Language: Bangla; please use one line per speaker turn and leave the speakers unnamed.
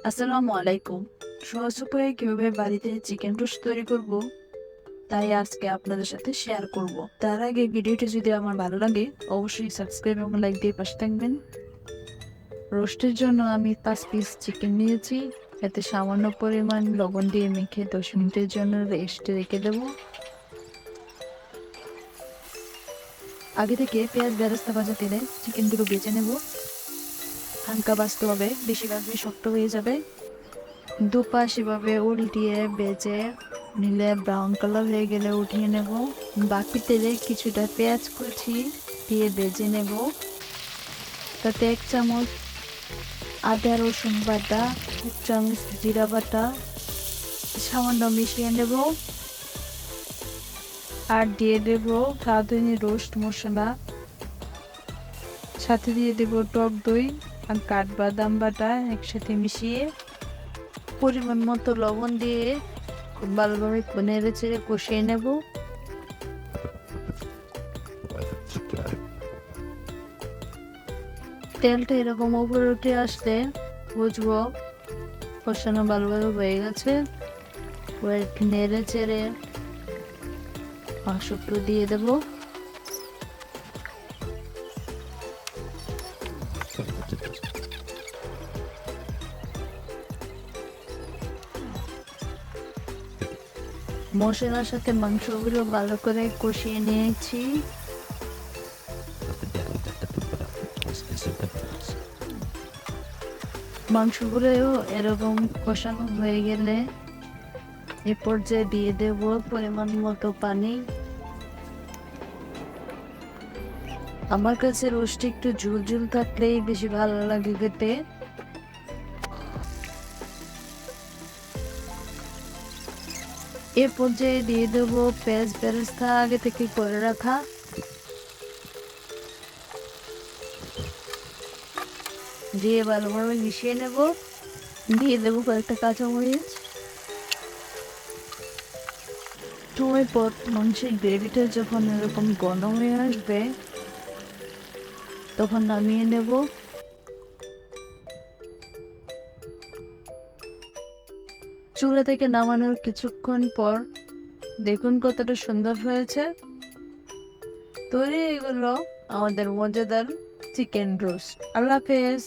আসসালামু আলাইকুম। সহজ উপায়ে কিভাবে বাড়িতে চিকেন রোস্ট তৈরি করব তাই আজকে আপনাদের সাথে শেয়ার করব। তার আগে ভিডিওটি যদি আমার ভালো লাগে অবশ্যই সাবস্ক্রাইব এবং লাইক দিয়ে পাশে থাকবেন। রোস্টের জন্য আমি 5 পিস চিকেন নিয়েছি। এতে সামান্য পরিমাণ লবণ দিয়ে মেখে 10 মিনিটের জন্য রেস্টে রেখে দেব। আগে থেকে পেঁয়াজ বেরেস্তা ভাজা তেলে চিকেনগুলো ভেজে নেব। হালকা ভাজতে হবে, বেশি ভাজলে শক্ত হয়ে যাবে। দুপাশ এভাবে উল্টিয়ে ভেজে নিলে ব্রাউন কালার হয়ে গেলে উঠিয়ে নেব। বাকি তেলে কিছুটা পেঁয়াজ কুচি দিয়ে ভেজে নেব। তাতে 1 চামচ আদা রসুন বাটা, 1 চামচ জিরা বাটা সামান্য মিশিয়ে নেব। আর দিয়ে দেব রাঁধুনি রোস্ট মশলা, সাথে দিয়ে দেব টক দই আর কাঠবাদাম বাটা একসাথে মিশিয়ে পরিমাণ মতো লবণ দিয়ে খুব ভালোভাবে নেড়ে চেড়ে কষিয়ে নেব। তেলটা এরকম উপরে উঠে আসলে বুঝবো কষানো ভালোভাবে হয়ে গেছে। নেড়ে চেড়ে মাংসগুলো দিয়ে দেব। মশলার সাথে মাংসগুলো ভালো করে কষিয়ে নিয়েছি। মাংসগুলো এরকম কষানো হয়ে গেলে এ পর্যায়ে দিয়ে দেব পরিমাণ মতো পানি। আমার কাছে রোস্ট একটু ঝুল ঝুল থাকলেই বেশি ভালো লাগে খেতে। এ পর্যায়ে দিয়ে দেব পেঁয়াজ বেরেস্তা আগে থেকে করে রাখা। দিয়ে ভালোভাবে মিশিয়ে নেব। দিয়ে দেবো কয়েকটা কাঁচামরিচ। সময় পর মাংসের গ্রেভিটা যখন এরকম ঘন হয়ে আসবে তখন নামিয়ে নেব। চুলা থেকে নামানোর কিছুক্ষণ পর দেখুন কতটা সুন্দর হয়েছে। তৈরি এগুলো আমাদের মজাদার চিকেন রোস্ট। আল্লাহ হাফেজ।